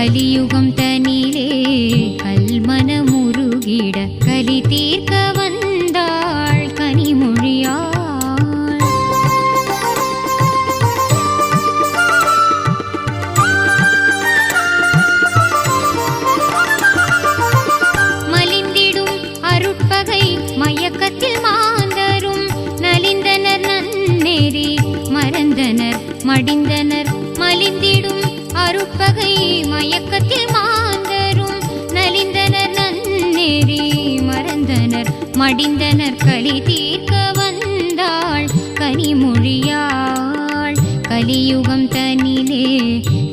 கலியுகம் தனிலே கல்மனமுருகிட கலி தீர்க்க வந்தாள் கனிமொழியாள். மலிந்திடும் அருட்பகை மயக்கத்தில் மாந்தரும் நலிந்தனர் நன்னெறி மறந்தனர் மடிந்தனர். மலிந்திடும் அருட்பகை மயக்கத்தில் மாந்தரும் நலிந்தனர் நன்னெறி மறந்தனர் மடிந்தனர். கலி தீர்க்க வந்தாள் கனிமொழியாள். கலியுகம் தனிலே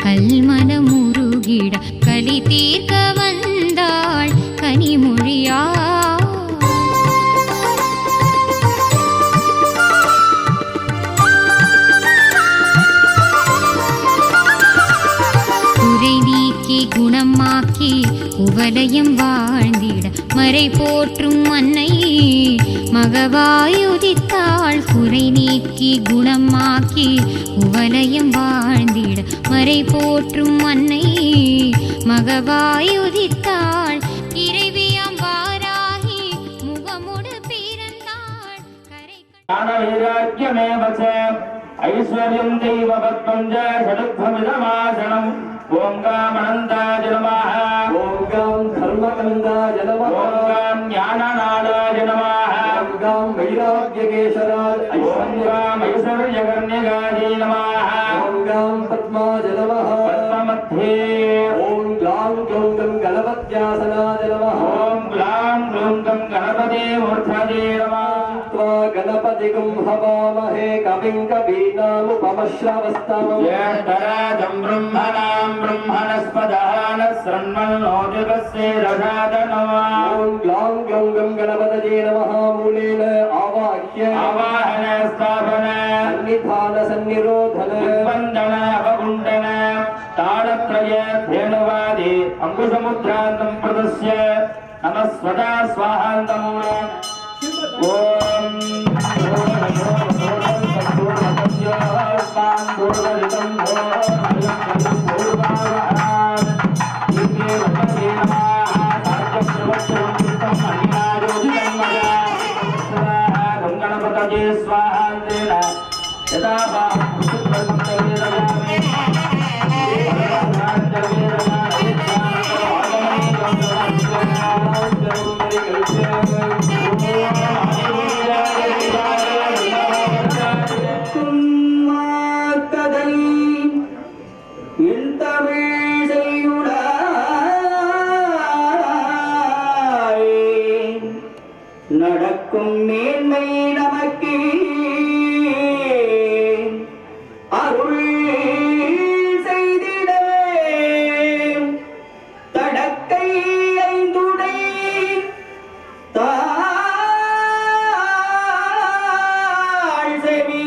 கல்மனமுருகிட கலி தீர்க்க வந்தாள் கனிமொழியாள். குறை நீக்கி குணமாக்கி குவலயம் வாழ்ந்திட மறை போற்றும் அன்னை மகவாயுதித்தாள். குறை நீக்கி குணமாக்கி குவலயம் வாழ்ந்திட மறை போற்றும் அன்னை மகவாயுதித்தாள். இறைவியாம் வாராகி முகமுடு பிறந்தாள். ஐஸ்வர்யம் தெய்வபத்மஞ்ச ஷடுத்வமிதமாசனம். ஓம் காம் அனந்தாய நமः. ஓம் காம் தர்மகந்தாய நமः. ஓம் காம் ஞானநாதாய நமः. ஓம் காம் வைராக்யகேசராய ஓம் காம் ஐஸ்வர்யகர்ணிகாய நமः. ஓம் காம் பத்மாய நமः. பத்மமத்தே ஓம் க்ளாம் க்ளௌம் கம் கணபத்யாசனாய நமः. ஓம் க்ளாம் க்ளௌம் கம் கணபதே மூர்த்தஜே நமः. गणपतिगं हवामहे कविं कवीनामुपमश्रवस्तमं ज्येष्ठराजं ब्रह्मणां ब्रह्मणस्पदः नः शृण्वन्नोतिपस्य रसादनः. ॐ ग्लां ग्लौं गं गणपतये नमः. मूलेन आवाह्य आवाहन स्थापन सन्निधान सन्निरोधन वन्दन अवगुण्डन ताळत्रय धेनुवादि अङ्कुशमुद्रान्तं प्रदस्य नमः स्वदा स्वाहान्तम्. ओम गणपतये स्वाहा நடக்கும் மேன்மை நமக்கு அருள் செய்திட தடக்கை ஐந்துடை தாழ் செவி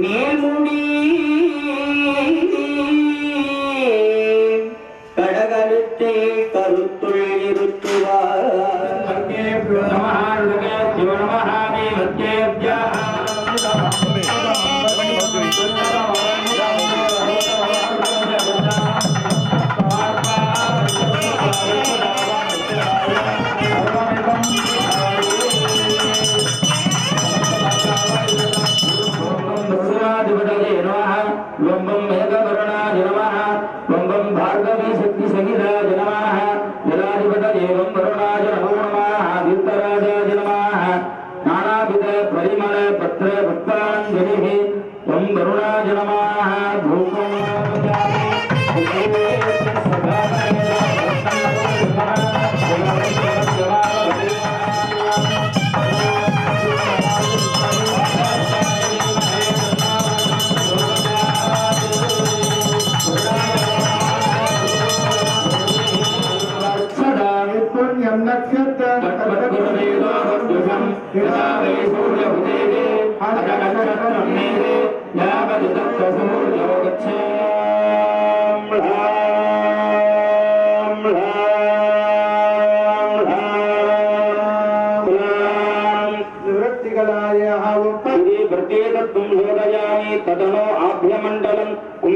மேல்முடி கடகருத்தை கருத்துள் இருத்துவார். तदनो आभ्यमंडलम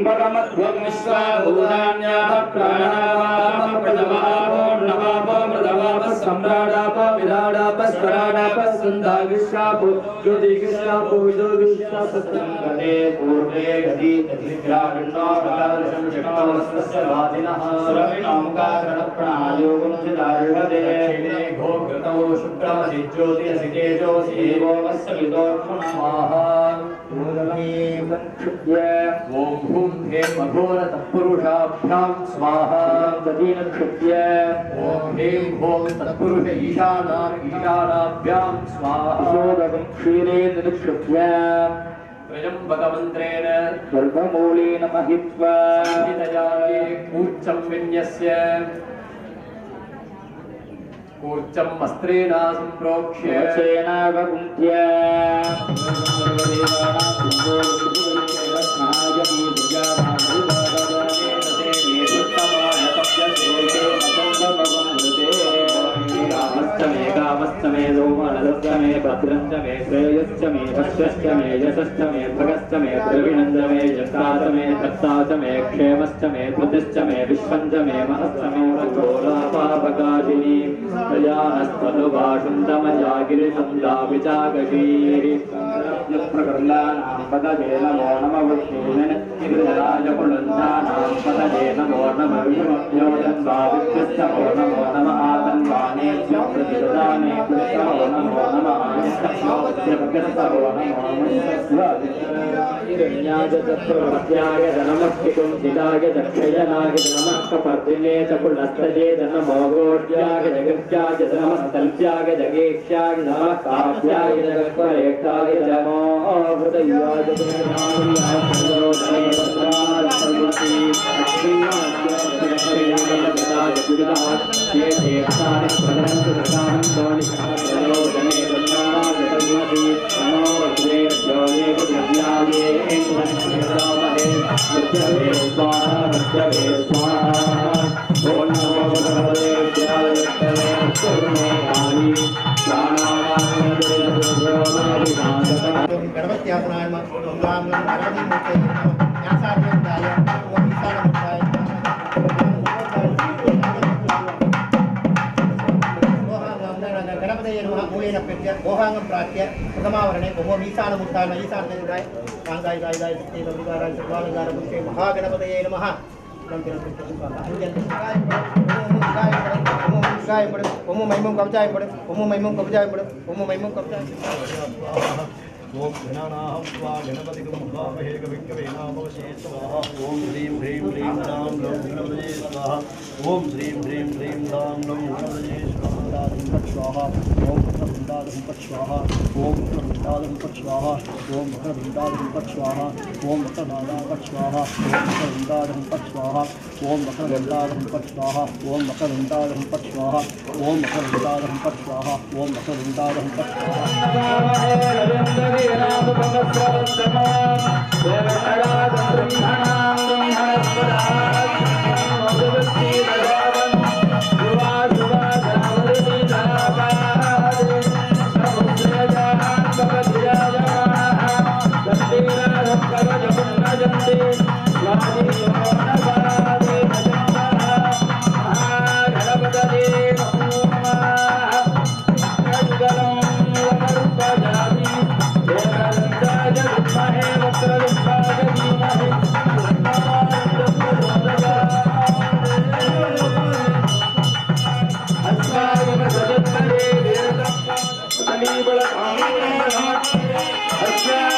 त्र्यम्बकमध्वं विश्वाभूतान्यापप्राणापामृतमापोमृतमापस्सम्राडाप विराडापस्वराडाप सन्दागिष्यापो ज्योतिगिष्यापो विदोगिष्यापस्सङ्गते पूर्वे गति तथिग्रागण्णो प्रकाशं शक्नोस्तस्य वादिनः सुरविणोङ्कारप्राणायोगं चिदार्हते क्षीणे घोघृतौ शुक्रमसि ज्योतिरसि तेजोसि एवोमस्य विदोक्षुणमाः ओम भूम हेम अघोर तत्पुरुषाभ्यां स्वाहा दधीनक्षत्य ओम हेम भोम तत्पुरुष ईशानाभ्यां स्वाहा शोदकं क्षीरे निक्षत्य त्र्यम्बकमन्त्रेण सर्वमूलेन महित्वा हितयागे कूर्चं विन्यस्य कूर्चं वस्त्रेण सम्प्रोक्ष्य वचेनावकुन्त्य कामस्तमे सोमनलस्तमे भद्रञ्चमे श्रेयश्चमे भक्ष्यश्चमे यशश्चमे भगश्चमे द्रविणन्दमे जष्टाचमे तत्ताचमे क्षेमश्चमे धृतिश्चमे विश्वञ्चमे महश्चमे रघोरापापकाशिनी प्रजानस्तनुभाषुन्दमया गिरिशन्दाविचाकशीः प्रकर्णानां पदजे नमो नमः गिरिधराज पुलन्दानां पदजे नमो नमः विष्णुभ्योजन्वादिभ्यश्च नमो नमः आतन्वानेभ्यो प्रतिदाने नमो नमः आयस्तभ्यस्तभो नमो नमः हिरण्याय चतुर्भ्याय नमस्कृतं सिदाय दक्षयनाय नमः कपर्दिने च पुलस्तजे नमो गोड्याय जगत्याय नमस्तल्प्याय जगेक्ष्याय नमः काव्याय जगत्परेक्षाय नमो हृदयाय जगन्नाथाय सर्वोदने वस्त्राय सर्वती अक्षिणाय ये देवतानि प्रदन्तु सदानं दोनिकः सर्वोदने वस्त्राय सर्वती नमो वज्रेभ्योगे द्रव्याये इंद्रस्योमहे वज्रवे स्वाहा वज्रवे स्वाहा ओम नमो भगवते विद्यालये कर्मे काली गणपत्यासनाय मंगलां गणपति मूर्ते न्यासार्यदाय ओम ईशानमुखाय गणपतये नमः मूलेन प्रत्य मोहांगं प्राप्य प्रथमावरणे ओम ईशानमुखाय ईशानदेवाय गांगाय गायगाय सत्ये गौरीकाराय सर्वालंकार मुखे महागणपतये नमः ओम महिमं कवचाय पड़ ओम महिमं कवचाय पड़ ओम महिमं कवचाय ओम गणानाहं स्वा गणपतिगं महामहे कविकवे नामवशे स्वाहा ओम ह्रीं ह्रीं ह्रीं राम लं गणपतये स्वाहा ओम ह्रीं ह्रीं ह्रीं राम लं गणपतये स्वाहा ओम वक्रवृन्दादं पट् स्वाहा ओम वक्रवृन्दादं पट् स्वाहा ओम वक्रवृन्दादं पट् स्वाहा ओम वक्रनादा पट् स्वाहा ओम वक्रवृन्दादं पट् स्वाहा ओम वक्रवृन्दादं पट् स्वाहा ओम वक्रवृन्दादं पट् स्वाहा ओम वक्रवृन्दादं पट् स्वाहा ओम वक्रवृन्दादं Asya,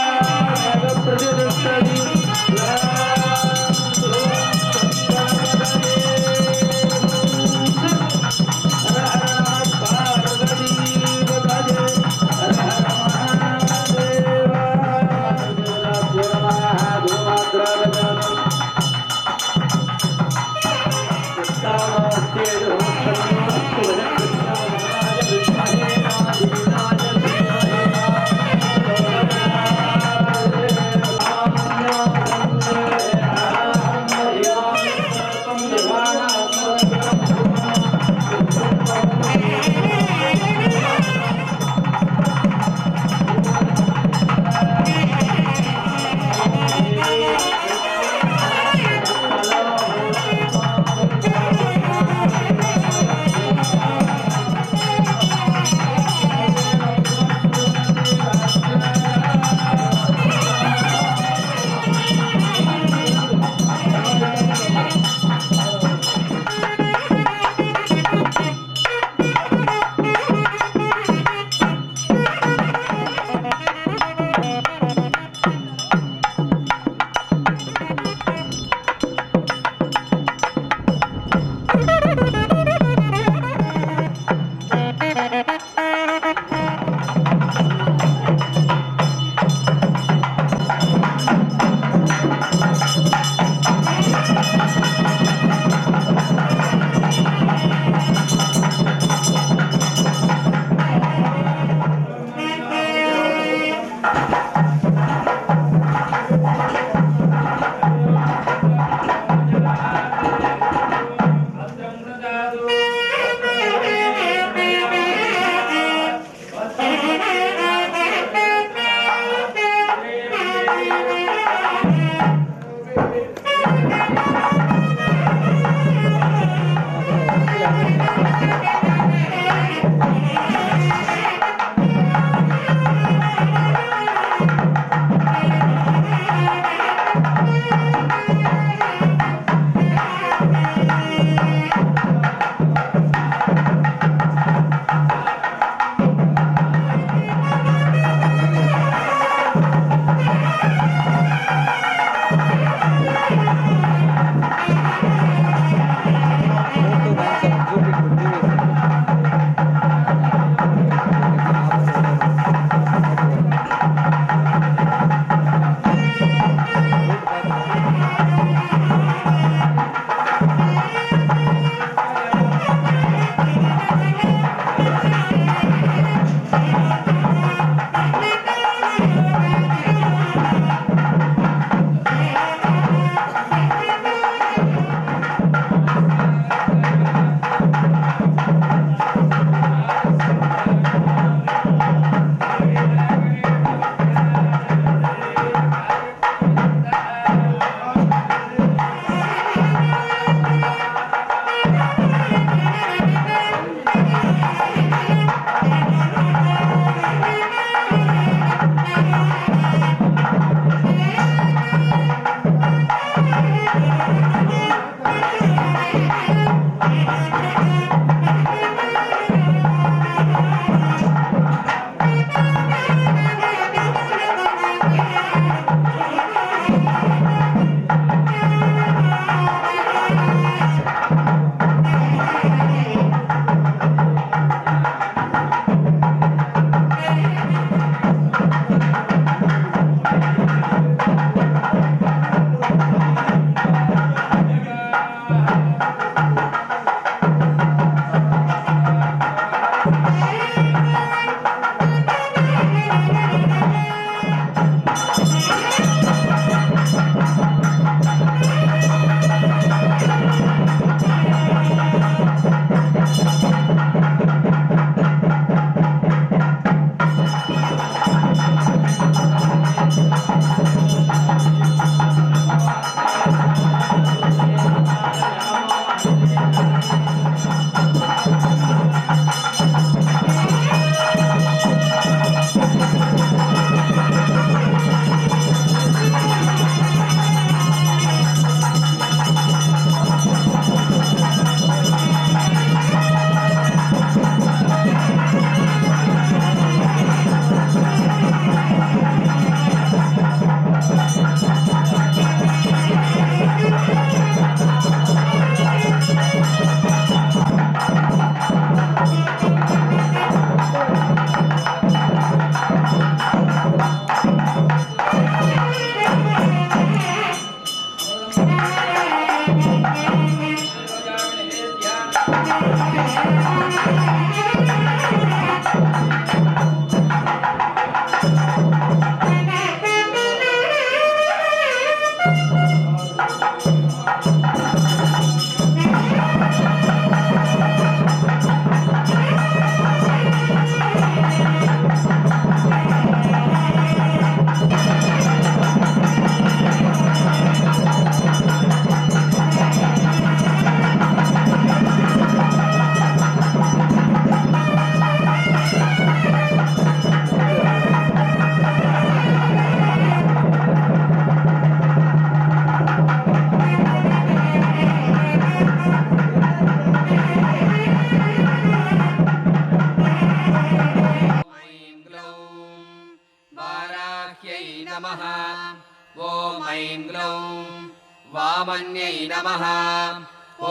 वामन्यै नमः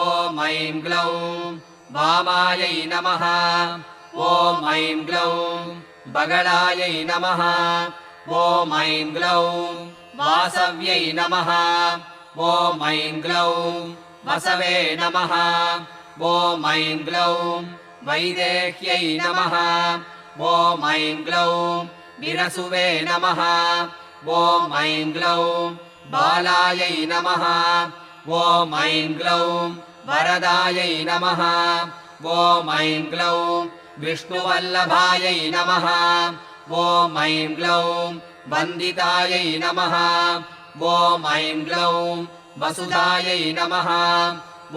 ॐ ऐं ग्लौं वामायै नमः ॐ ऐं ग्लौं बगलायै नमः ॐ ऐं ग्लौं वासव्यै नमः ॐ ऐं ग्लौं वसवे नमः ॐ ऐं ग्लौं वैदेह्यै नमः ॐ ऐं ग्लौं विरसुवे नमः ॐ ऐं ग्लौं बालायै नमः ॐ ऐं ग्लौं वरदायै नमः ॐ ऐं ग्लौं विष्णुवल्लभायै नमः ॐ ऐं ग्लौं वन्दितायै नमः ॐ ऐं ग्लौं वसुधायै नमः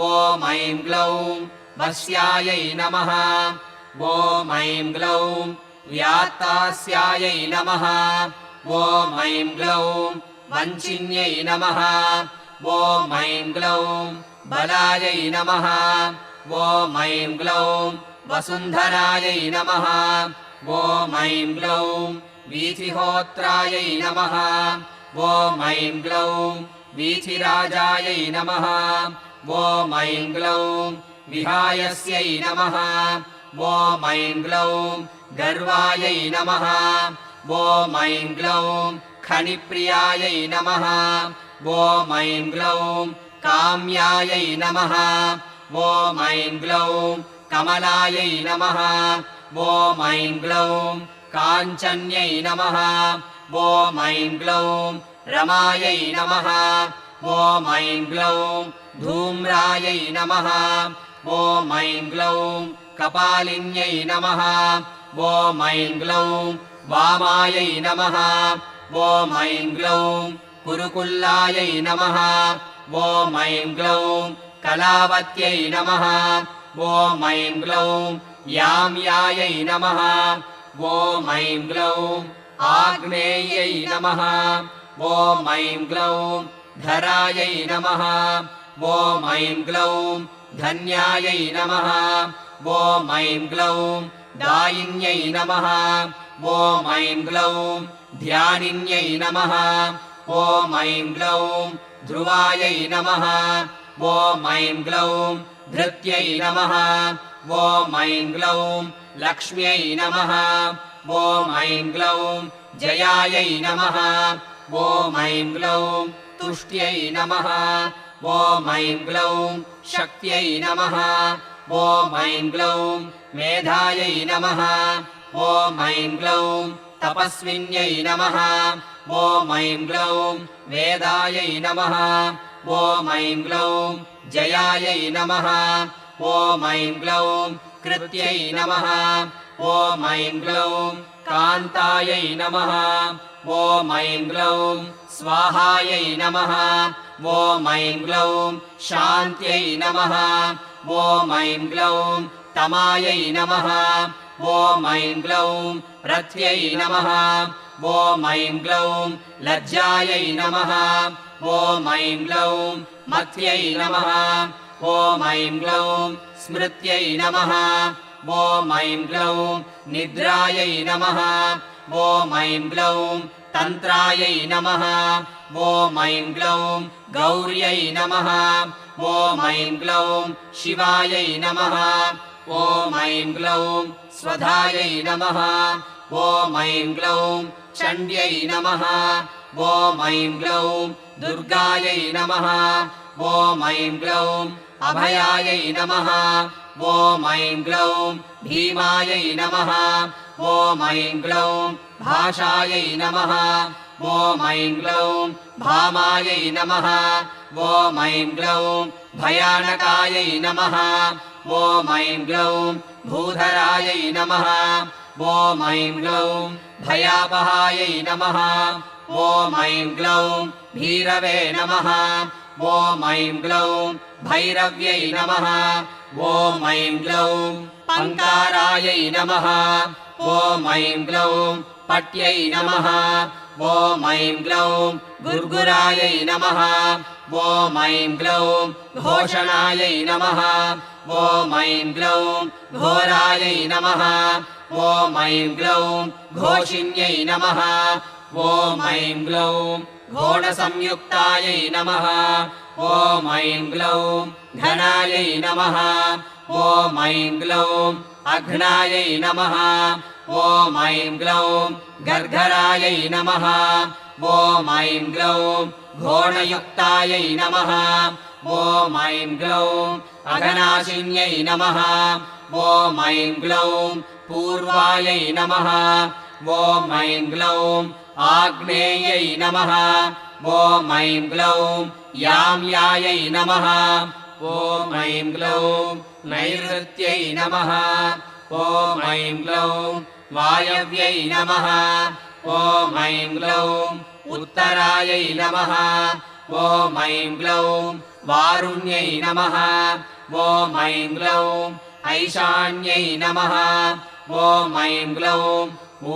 ॐ ऐं ग्लौं वस्यायै नमः ॐ ऐं ग्लौं व्यात्तास्यायै नमः ॐ ऐं ग्लौं वञ्चिन्यै नमः ॐ ऐं ग्लौं बलायै नमः ॐ ऐं ग्लौं वसुन्धरायै नमः ॐ ऐं ग्लौं वीथिहोत्रायै नमः ॐ ऐं ग्लौं वीथिराजायै नमः ॐ ऐं ग्लौं विहायस्यै नमः ॐ ऐं ग्लौं गर्वायै नमः ॐ ऐं ग्लौं खनिप्रियायै नमः ॐ ऐं ग्लौं काम्यायै नमः ॐ ऐं ग्लौं कमलायै नमः ॐ ऐं ग्लौं काञ्चन्यै नमः ॐ ऐं ग्लौं रमायै नमः ॐ ऐं ग्लौं धूम्रायै नमः ॐ ऐं ग्लौं कपालिन्यै नमः ॐ ऐं ग्लौं वामायै नमः ॐ ऐं ग्लौं कुरुकुल्लायै नमः ॐ ऐं ग्लौं कलावत्यै नमः ॐ ऐं ग्लौं याम्यायै नमः ॐ ऐं ग्लौं आग्नेयै नमः ॐ ऐं ग्लौं धरायै नमः ॐ ऐं ग्लौं धन्यायै नमः ॐ ऐं ग्लौं दायिन्यै नमः ॐ ऐं ग्लौं ध्यानिन्यै नमः ॐ ऐं ग्लौं ध्रुवायै नमः ॐ ऐं ग्लौं धृत्यै नमः ॐ ऐं ग्लौं लक्ष्म्यै नमः ॐ ऐं ग्लौं जयायै नमः ॐ ऐं ग्लौं तुष्ट्यै नमः ॐ ऐं ग्लौं शक्त्यै नमः ॐ ऐं ग्लौं मेधायै नमः ॐ ऐं ग्लौं तपस्विन्यै नमः ॐ ऐं ग्लौं वेदायै नमः ॐ ऐं ग्लौं जयायै नमः ॐ ऐं ग्लौं कृत्यै नमः ॐ ऐं ग्लौं कान्तायै नमः ॐ ऐं ग्लौं स्वाहायै नमः ॐ ऐं ग्लौं शान्त्यै नमः ॐ ऐं ग्लौं तमायै नमः ॐ ऐं ग्लौं रथ्यै नमः ॐ ऐं ग्लौं लज्जायै नमः ॐ ऐं ग्लौं मत्यै नमः ॐ ऐं ग्लौं स्मृत्यै नमः ॐ ऐं ग्लौं निद्रायै नमः ॐ ऐं ग्लौं तन्त्रायै नमः ॐ ऐं ग्लौं गौर्यै नमः ॐ ऐं ग्लौं शिवायै नमः ॐ ऐं ग्लौं स्वधायै नमः ॐ ऐं ग्लौं चण्ड्यै नमः ॐ ऐं ग्लौं दुर्गायै नमः ॐ ऐं ग्लौं अभयायै नमः ॐ ऐं ग्लौं भीमायै नमः ॐ ऐं ग्लौं भाषायै नमः ॐ ऐं ग्लौं भामायै नमः ॐ ऐं ग्लौं भयानकायै नमः ॐ ऐं ग्लौं भूधरायै नमः ॐ ऐं ग्लौं भयापहायै नमः ॐ ऐं ग्लौं भीरवे नमः ॐ ऐं ग्लौं भैरव्यै नमः ॐ ऐं ग्लौं पङ्कारायै नमः ॐ ऐं ग्लौं पट्यै नमः ॐ ऐं ग्लौं गुर्गुरायै नमः ॐ ऐं ग्लौं घोषणायै नमः ॐ ऐं ग्लौं घोरायै नमः ॐ ऐं ग्लौं घोषिन्यै नमः ॐ ऐं ग्लौं घोणसंयुक्तायै नमः ॐ ऐं ग्लौं घनायै नमः ॐ ऐं ग्लौं अघ्नायै नमः ॐ ऐं ग्लौं गर्गरायै नमः ॐ ऐं ग्लौं घोणयुक्तायै नमः ॐ ऐं ग्लौं अघनाशिन्यै नमः ॐ ऐं ग्लौं पूर्वायै नमः ॐ ऐं ग्लौं आग्नेयै नमः ॐ ऐं ग्लौं याम्यायै नमः ॐ ऐं ग्लौं नैऋत्यै नमः ॐ ऐं ग्लौं वायव्यै नमः ॐ ऐं ग्लौं उत्तरायै नमः ॐ ऐं ग्लौं वारुण्यै नमः ॐ ऐं ग्लौं ऐशान्यै नमः ॐ ऐं ग्लौं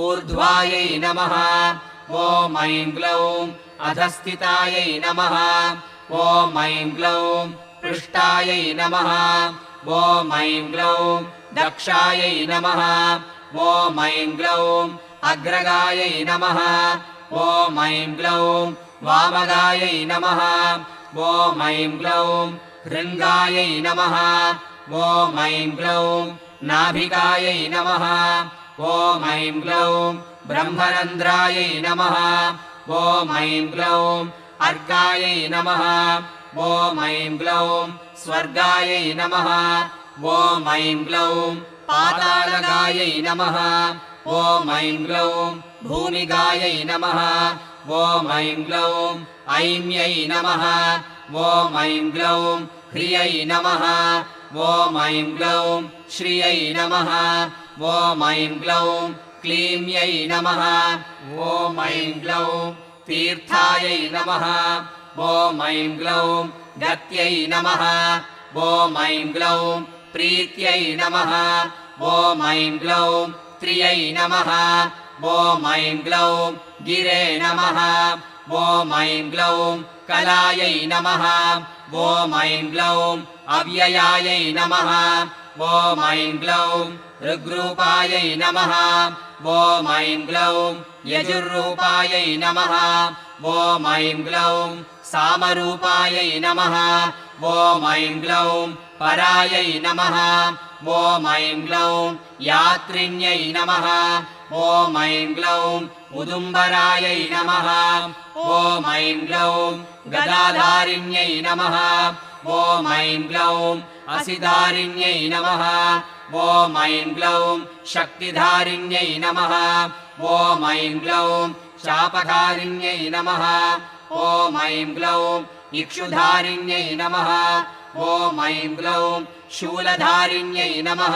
ऊर्ध्वायै नमः ॐ ऐं ग्लौं अधस्थितायै नमः ॐ ऐं ग्लौं पृष्ठायै नमः ॐ ऐं ग्लौं दक्षायै नमः ॐ ऐं ग्लौं अग्रगायै नमः ॐ ऐं ग्लौं वामगायै नमः ॐ ऐं ग्लौं हृङ्गायै नमः ॐ ऐं ग्लौं नाभिकायै नमः ॐ ऐं ग्लौं ब्रह्मरन्ध्रायै नमः ॐ ऐं ग्लौं अर्कायै नमः ॐ ऐं ग्लौं स्वर्गायै नमः ॐ ऐं ग्लौं पातालगायै नमः ॐ ऐं ग्लौं भूमिगायै नमः ॐ ऐं ग्लौं ऐम्यै नमः ॐ ऐं ग्लौं ह्रियै नमः ॐ ऐं ग्लौं श्रियै नमः ॐ ऐं ग्लौं क्लीम्यै नमः ॐ ऐं ग्लौं तीर्थायै नमः ॐ ऐं ग्लौं गत्यै नमः ॐ ऐं ग्लौं प्रीत्यै नमः ॐ ऐं ग्लौं त्रियै नमः ॐ ऐं ग्लौं गिरे नमः ॐ ऐं ग्लौं कलायै नमः ॐ ऐं ग्लौं अव्ययायै नमः ॐ ऐं ग्लौं ऋग्रूपायै नमः ॐ ऐं ग्लौं यजुर्रूपायै नमः ॐ ऐं ग्लौं सामरूपायै नमः ॐ ऐं ग्लौं परायै नमः ॐ ऐं ग्लौं यात्रिण्यै नमः ॐ ऐं ग्लौं उदुम्बरायै नमः ॐ ऐं ग्लौं गदाधारिण्यै नमः ॐ ऐं ग्लौं असिधारिण्यै नमः ॐ ऐं ग्लौं शक्तिधारिण्यै नमः ॐ ऐं ग्लौं शापधारिण्यै नमः ॐ ऐं ग्लौं इक्षुधारिण्यै नमः ॐ ऐं ग्लौं शूलधारिण्यै नमः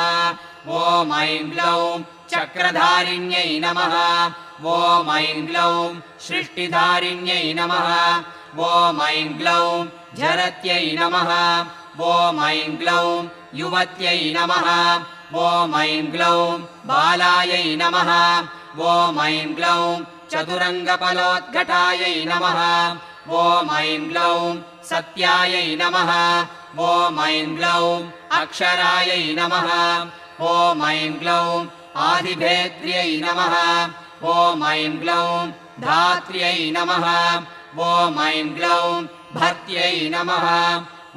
ॐ ऐं ग्लौं चक्रधारिण्यै नमः ॐ ऐं ग्लौं सृष्टिधारिण्यै नमः ॐ ऐं ग्लौं झरत्यै नमः ॐ ऐं ग्लौं युवत्यै नमः ॐ ऐं ग्लौं बालायै नमः ॐ ऐं ग्लौं चतुरङ्गफलोद्घटायै नमः ॐ ऐं ग्लौं सत्यायै नमः ॐ ऐं ग्लौं अक्षरायै नमः ॐ ऐं ग्लौं आदिभेद्र्यै नमः ॐ ऐं ग्लौं धात्र्यै नमः ॐ ऐं ग्लौं भर्त्यै नमः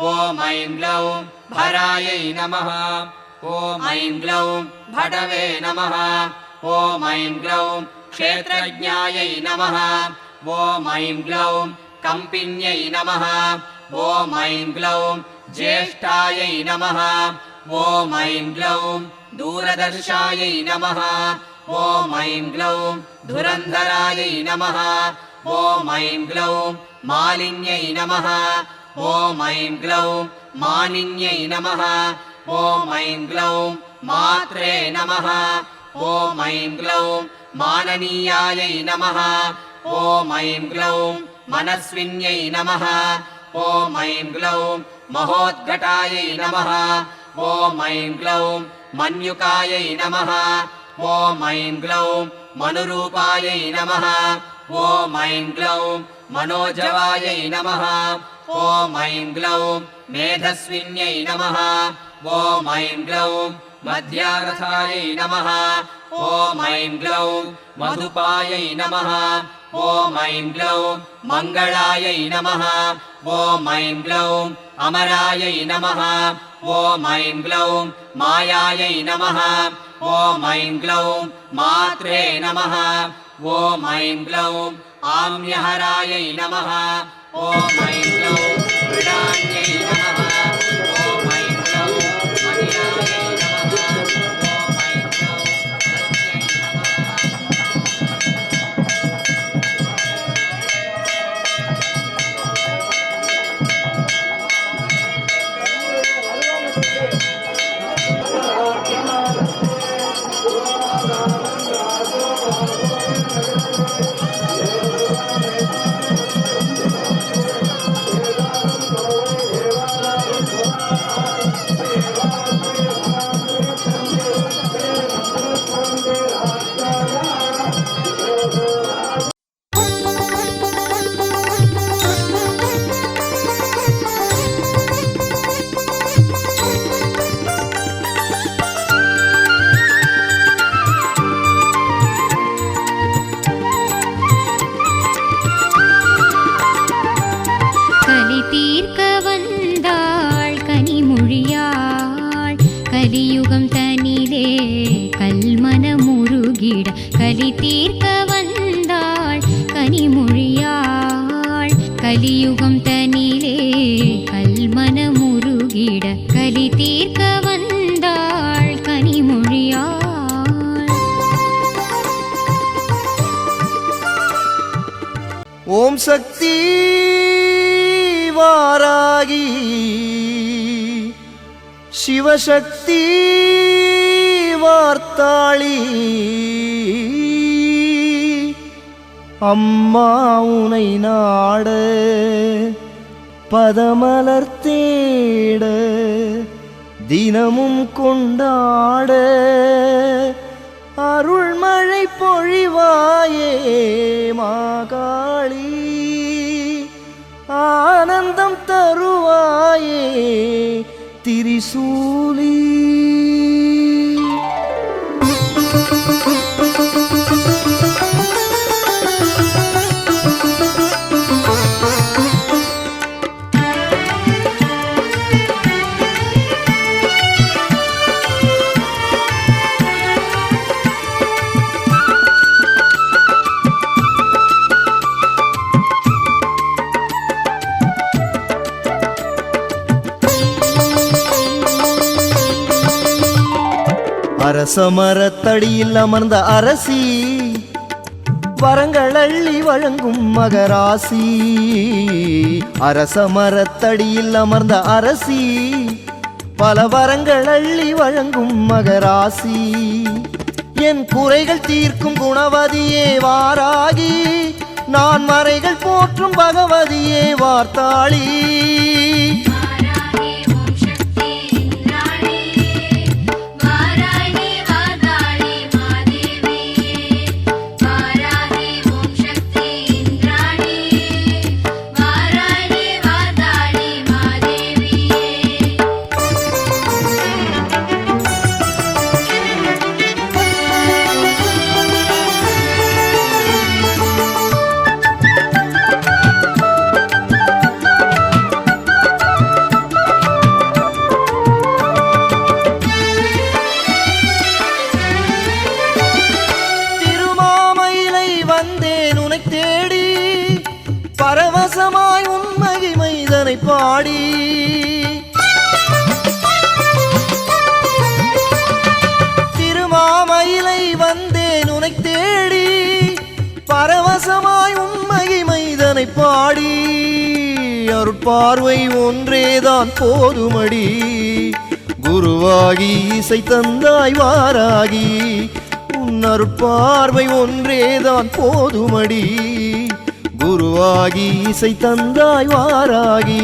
ॐ ऐं ग्लौं भरायै नमः ॐ ऐं ग्लौं भटवे नमः ॐ ऐं ग्लौं क्षेत्रज्ञायै नमः ॐ ऐं ग्लौं कम्पिन्यै नमः ॐ ऐं ग्लौं ज्येष्ठायै नमः ॐ ऐं ग्लौं दूरदर्शायै नमः ॐ ऐं ग्लौं धुरन्धरायै नमः ॐ ऐं ग्लौं मालिन्यै नमः ॐ ऐं ग्लौं मानिन्यै नमः ॐ ऐं ग्लौं मात्रे नमः ॐ ऐं ग्लौं माननीयायै नमः ॐ ऐं ग्लौं मनस्विन्यै नमः ॐ ऐं ग्लौं महोद्घटायै नमः ॐ ऐं ग्लौं मन्युकायै नमः ॐ ऐं ग्लौं मनुरूपायै नमः ॐ ऐं ग्लौं मनोजवायै नमः ॐ ऐं ग्लौं मेधस्विन्यै नमः ॐ ऐं ग्लौं मध्यारथायै नमः ॐ ऐं ग्लौं मधुपायै नमः ॐ ऐं ग्लौं मङ्गलायै नमः ॐ ऐं ग्लौं अमरायै नमः ॐ ऐं ग्लौं मायायै नमः ॐ ऐं ग्लौं मात्रे नमः ॐ ऐं ग्लौं आम्यहरायै नमः ॐ ऐं ग्लौं मृडान्यै नमः ॐ ऐं ग्लौं मदिरायै नमः ॐ ऐं ग्लौं सत्यै கலியுகம் தனிலே கல்மனமுருகிட கலி தீர்க்க வந்தாள் கனிமொழியாள் கலியுகம் தனிலே கல்மனமுருகிட கலி தீர்க்க வந்தாள் கனிமொழியாள். ஓம் சக்தி வாராகி சிவசக்தி வார்த்தாளி அம்மா உனை நாட பதமலர் தேட தினமும் கொண்டாட அருள்மழை பொழிவாயே மாகாளி ஆனந்தம் தருவாயே திரிசூலி. அரசமரத்தடியில் அமர்ந்த அரசி வரங்கள் அள்ளி வழங்கும் மகராசி. அரசமரத்தடியில் அமர்ந்த அரசி பல வரங்கள் அள்ளி வழங்கும் மகராசி. என் குறைகள் தீர்க்கும் குணவதியே வாராகி நான் மறைகள் போற்றும் பகவதியே வார்த்தாளி. பரவசமாய் உன் மகிமைதனை பாடி திருமாமயிலை வந்தேன் உனை தேடி பரவசமாய் உன் மகிமைதனை பாடி அருட்பார்வை ஒன்றேதான் போதுமடி குருவாகி இசை தந்தாய் வாராகி உன் அருட்பார்வை ஒன்றேதான் போதுமடி குருவாகி இசை தந்தாய் வாராகி.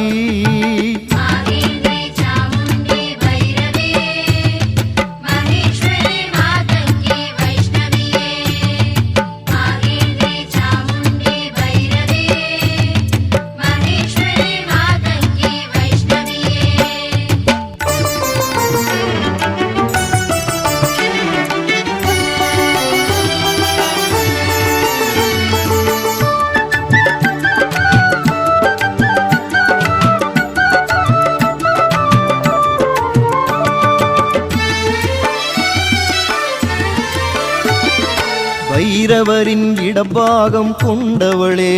பைரவரின் இடபாகம் கொண்டவளே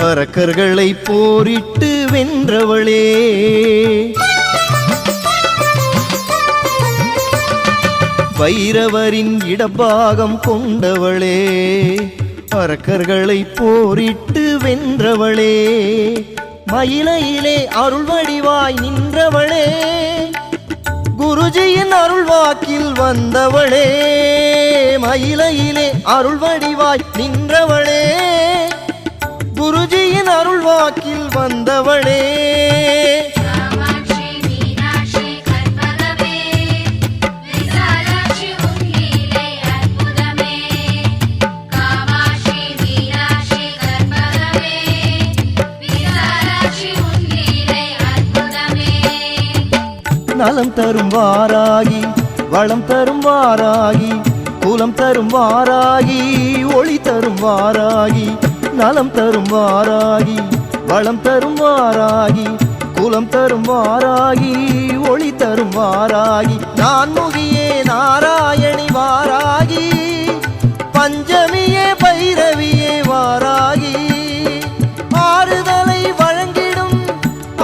அரக்கர்களை போரிட்டு வென்றவளே பைரவரின் இடபாகம் கொண்டவளே அரக்கர்களை போரிட்டு வென்றவளே மயிலையிலே அருள் வடிவாய் நின்றவளே குருஜியின் அருள் வாக்கில் வந்தவளே மயிலையிலே அருள் வடிவாய் நின்றவளே குருஜியின் அருள் வாக்கில் வந்தவளே நலம் தரும் வாராகி வளம் தரும் வாராகி குலம் தரும் வாராகி ஒளி தரும் வாராகி நலம் தரும் வாராகி வளம் தரும் வாராகி குலம் தரும் வாராகி ஒளி தரும் வாராகி நான்முகியே நாராயணி வாராகி பஞ்சமியே பைரவியே வாராகி ஆறுதலை வழங்கிடும்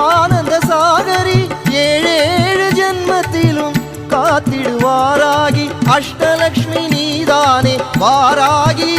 ஆனந்த சாகரி ஏழேழு ஜென்மத்திலும் காத்திடுவாராகி அஷ்டலக்ஷ்மி நீதானே வாராகி